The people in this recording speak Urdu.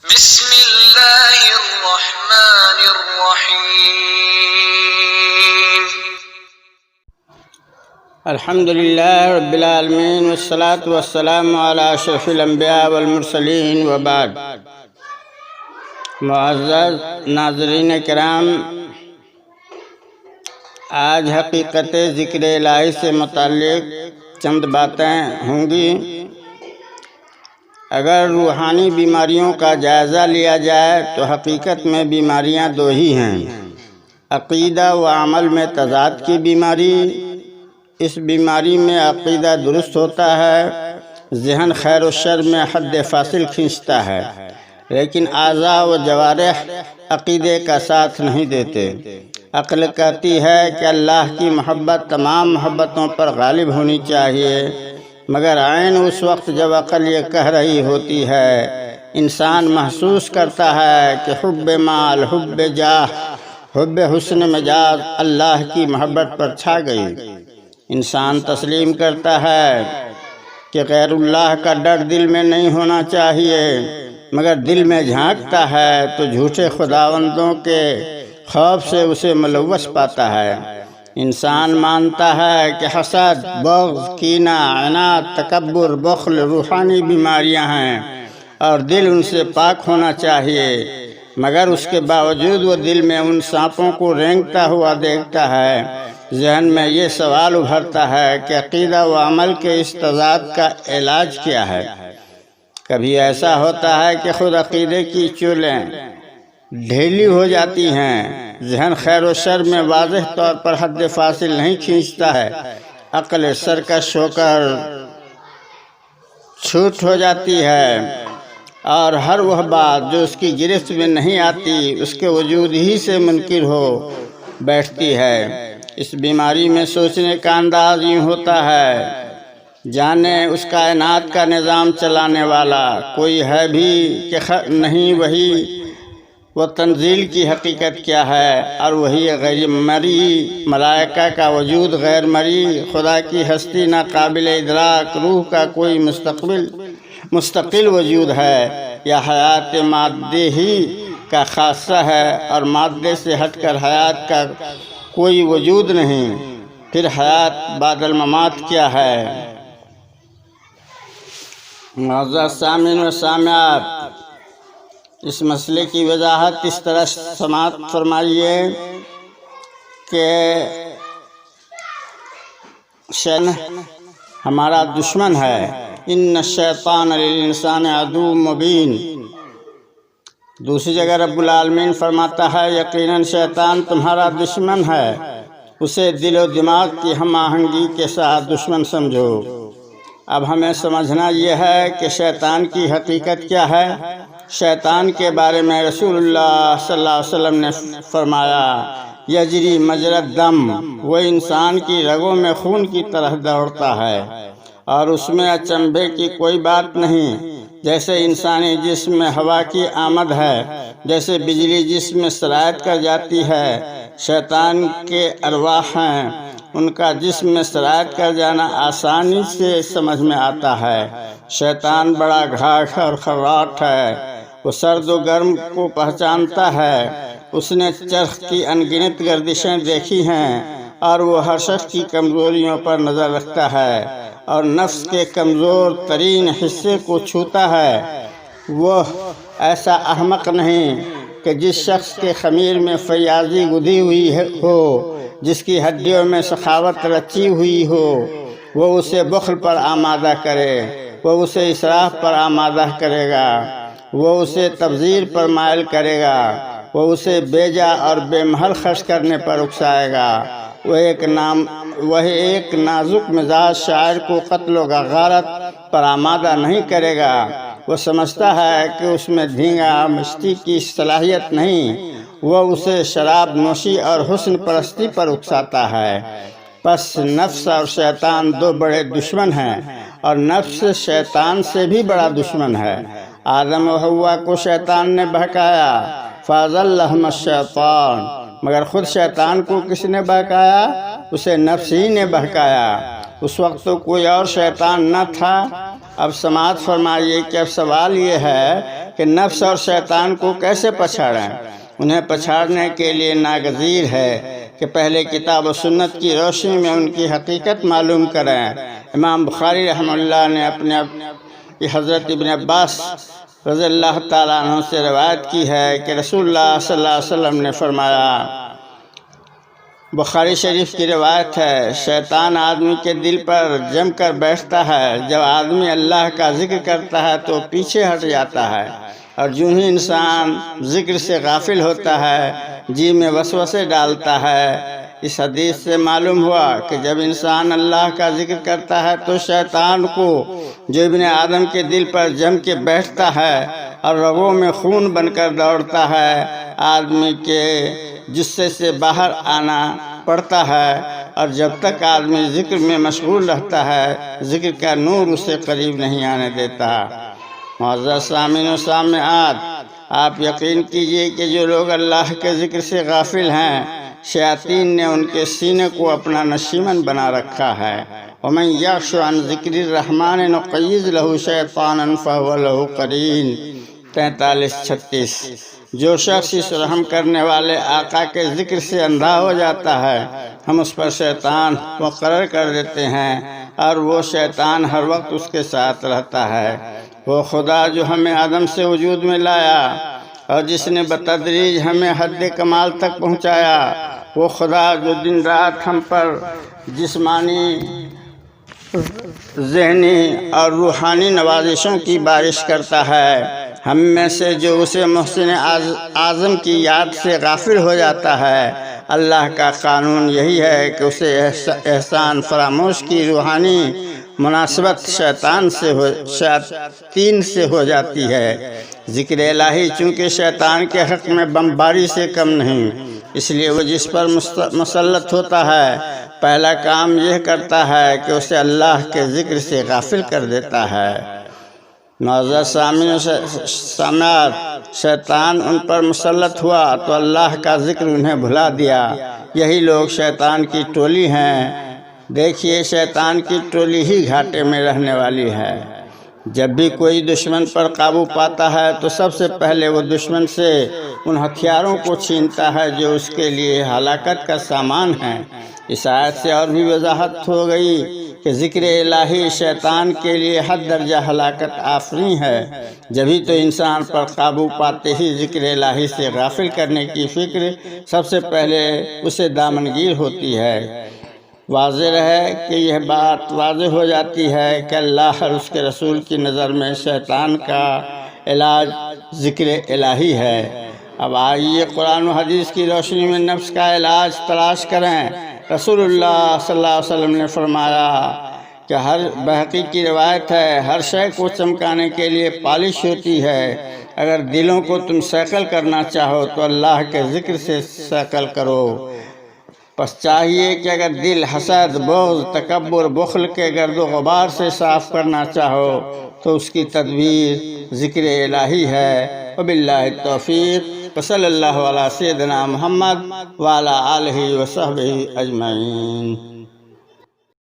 بسم اللہ الرحمن الرحیم الحمد للہ رب العالمین والصلاة والسلام علی اشرف الانبیاء والمرسلین وبعد۔ معزز ناظرین کرام، آج حقیقت ذکر الہی سے متعلق چند باتیں ہوں گی۔ اگر روحانی بیماریوں کا جائزہ لیا جائے تو حقیقت میں بیماریاں دو ہی ہیں: عقیدہ و عمل میں تضاد کی بیماری۔ اس بیماری میں عقیدہ درست ہوتا ہے، ذہن خیر و شر میں حد فاصل کھینچتا ہے، لیکن اعضاء و جوارح عقیدے کا ساتھ نہیں دیتے۔ عقل کہتی ہے کہ اللہ کی محبت تمام محبتوں پر غالب ہونی چاہیے، مگر عین اس وقت جب عقل یہ کہہ رہی ہوتی ہے، انسان محسوس کرتا ہے کہ حب مال، حب جاہ، حب حسن مجاز اللہ کی محبت پر چھا گئی۔ انسان تسلیم کرتا ہے کہ غیر اللہ کا ڈر دل میں نہیں ہونا چاہیے، مگر دل میں جھانکتا ہے تو جھوٹے خداوندوں کے خوف سے اسے ملوث پاتا ہے۔ انسان مانتا ہے کہ حسد، بغض، کینہ، عناد، تکبر، بخل روحانی بیماریاں ہیں اور دل ان سے پاک ہونا چاہیے، مگر اس کے باوجود وہ دل میں ان سانپوں کو رینگتا ہوا دیکھتا ہے۔ ذہن میں یہ سوال ابھرتا ہے کہ عقیدہ و عمل کے اس تضاد کا علاج کیا ہے؟ کبھی ایسا ہوتا ہے کہ خود عقیدے کی چولیں ڈھیلی ہو جاتی ہیں، ذہن خیر و شر میں واضح طور پر حد فاصل نہیں کھینچتا ہے، عقل سرکش ہو کر چھوٹ ہو جاتی ہے اور ہر وہ بات جو اس کی گرفت میں نہیں آتی اس کے وجود ہی سے منکر ہو بیٹھتی ہے۔ اس بیماری میں سوچنے کا انداز یوں ہوتا ہے جانے اس کائنات کا نظام چلانے والا کوئی ہے بھی کہ نہیں، وہی وہ تنزیل کی حقیقت کیا ہے، اور وہی غیر مری، ملائکہ کا وجود غیر مری، خدا کی ہستی ناقابل ادراک، روح کا کوئی مستقل وجود ہے، یا حیات مادے ہی کا خاصہ ہے اور مادے سے ہٹ کر حیات کا کوئی وجود نہیں؟ پھر حیات بعد الممات کیا ہے؟ معزز سامعین و سامعات، اس مسئلے کی وضاحت اس طرح سماعت فرمائیے کہ شیطان ہمارا دشمن ہے۔ ان الشیطان للانسان عدو مبین۔ دوسری جگہ رب العالمین فرماتا ہے یقیناً شیطان تمہارا دشمن ہے، اسے دل و دماغ کی ہم آہنگی کے ساتھ دشمن سمجھو۔ اب ہمیں سمجھنا یہ ہے کہ شیطان کی حقیقت کیا ہے۔ شیطان کے بارے میں رسول اللہ صلی اللہ علیہ وسلم نے فرمایا یجری مجری الدم، وہ انسان کی رگوں میں خون کی طرح دوڑتا ہے اور اس میں اچنبھے کی کوئی بات نہیں۔ جیسے انسانی جسم میں ہوا کی آمد ہے، جیسے بجلی جسم میں سرایت کر جاتی ہے، شیطان کے ارواح ہیں، ان کا جسم میں سرایت کر جانا آسانی سے سمجھ میں آتا ہے۔ شیطان بڑا گھاٹ اور خراٹ ہے، وہ سرد و گرم کو پہچانتا ہے، اس نے چرخ کی انگنت گردشیں دیکھی ہیں اور وہ ہر شخص کی کمزوریوں پر نظر رکھتا ہے اور نفس کے کمزور ترین حصے کو چھوتا ہے۔ وہ ایسا احمق نہیں کہ جس شخص کے خمیر میں فیاضی گدھی ہوئی ہو، جس کی ہڈیوں میں سخاوت رچی ہوئی ہو، وہ اسے بخل پر آمادہ کرے، وہ اسے اسراف پر آمادہ کرے گا، وہ اسے تبذیر پر مائل کرے گا، وہ اسے بیجا اور بے محل خرچ کرنے پر اکسائے گا۔ وہ ایک نازک مزاج شاعر کو قتل و غارت پر آمادہ نہیں کرے گا۔ وہ سمجھتا ہے کہ اس میں دھینگا مستی کی صلاحیت نہیں، وہ اسے شراب نوشی اور حسن پرستی پر اکساتا ہے۔ پس نفس اور شیطان دو بڑے دشمن ہیں، اور نفس شیطان سے بھی بڑا دشمن ہے۔ آدم و حوا کو شیطان نے بہکایا، فَأَضَلَّهُمَا الشَّيْطَانُ، مگر خود شیطان کو کس نے بہکایا؟ اسے نفس ہی نے بہکایا۔ اس وقت تو کوئی اور شیطان نہ تھا۔ اب سماعت فرمائیے کہ اب سوال یہ ہے کہ نفس اور شیطان کو کیسے پچھاڑیں۔ انہیں پچھاڑنے کے لیے ناگزیر ہے کہ پہلے کتاب و سنت کی روشنی میں ان کی حقیقت معلوم کریں۔ امام بخاری رحمہ اللہ نے اپنے حضرت ابن عباس رضی اللہ تعالیٰ عنہ سے روایت کی ہے کہ رسول اللہ صلی اللہ علیہ وسلم نے فرمایا، بخاری شریف کی روایت ہے، شیطان آدمی کے دل پر جم کر بیٹھتا ہے، جب آدمی اللہ کا ذکر کرتا ہے تو پیچھے ہٹ جاتا ہے، اور جو ہی انسان ذکر سے غافل ہوتا ہے جی میں وسوسے ڈالتا ہے۔ اس حدیث سے معلوم ہوا کہ جب انسان اللہ کا ذکر کرتا ہے تو شیطان کو جو ابن آدم کے دل پر جم کے بیٹھتا ہے اور رگوں میں خون بن کر دوڑتا ہے، آدمی کے جسے سے باہر آنا پڑتا ہے، اور جب تک آدمی ذکر میں مشغول رہتا ہے ذکر کا نور اسے قریب نہیں آنے دیتا۔ معزز سامعین و سامعات، آپ یقین کیجئے کہ جو لوگ اللہ کے ذکر سے غافل ہیں، شیاطین نے ان کے سینے کو اپنا نشیمن بنا رکھا ہے۔ وَمَنْ يَعْشُ عَنْ ذِكْرِ الرَّحْمَنِ نُقَيِّضْ لَهُ شَيْطَانًا فَهُوَ لَهُ قَرِينٌ 43-36۔ جو شخص اس رحم کرنے والے آقا کے ذکر سے اندھا ہو جاتا ہے، ہم اس پر شیطان مقرر کر دیتے ہیں، اور وہ شیطان ہر وقت اس کے ساتھ رہتا ہے۔ وہ خدا جو ہمیں آدم سے وجود میں لایا اور جس نے بتدریج ہمیں حد کمال تک پہنچایا، وہ خدا جو دن رات ہم پر جسمانی، ذہنی اور روحانی نوازشوں کی بارش کرتا ہے، ہم میں سے جو اسے محسن اعظم کی یاد سے غافل ہو جاتا ہے، اللہ کا قانون یہی ہے کہ اسے احسان فراموش کی روحانی مناسبت شیاطین سے ہو جاتی ہے۔ ذکر الہی چونکہ شیطان کے حق میں بمباری سے کم نہیں، اس لیے وہ جس پر مسلط ہوتا ہے پہلا کام یہ کرتا ہے کہ اسے اللہ کے ذکر سے غافل کر دیتا ہے۔ معزز سامعین و سامعات، شیطان ان پر مسلط ہوا تو اللہ کا ذکر انہیں بھلا دیا۔ یہی لوگ شیطان کی ٹولی ہیں۔ دیکھیے، شیطان کی ٹولی ہی گھاٹے میں رہنے والی ہے۔ جب بھی کوئی دشمن پر قابو پاتا ہے تو سب سے پہلے وہ دشمن سے ان ہتھیاروں کو چھینتا ہے جو اس کے لیے ہلاکت کا سامان ہے۔ اس آیت سے اور بھی وضاحت ہو گئی کہ ذکر الہی شیطان کے لیے حد درجہ ہلاکت آفریں ہے۔ جبھی تو انسان پر قابو پاتے ہی ذکر الہی سے غافل کرنے کی فکر سب سے پہلے اسے دامنگیر ہوتی ہے۔ واضح ہے کہ یہ بات واضح ہو جاتی ہے کہ اللہ اور اس کے رسول کی نظر میں شیطان کا علاج ذکر الہی ہے۔ اب آئیے قرآن و حدیث کی روشنی میں نفس کا علاج تلاش کریں۔ رسول اللہ صلی اللہ علیہ وسلم نے فرمایا کہ بحقی کی روایت ہے، ہر شے کو چمکانے کے لیے پالش ہوتی ہے۔ اگر دلوں کو تم سیکل کرنا چاہو تو اللہ کے ذکر سے سیکل کرو۔ پس چاہیے کہ اگر دل حسد، بغض، تکبر، بخل کے گرد و غبار سے صاف کرنا چاہو تو اس کی تدبیر ذکر الہی ہے۔ وباللہ التوفیق، وصلی اللہ علی سیدنا محمد وعلی آلہ وصحبہ اجمعین۔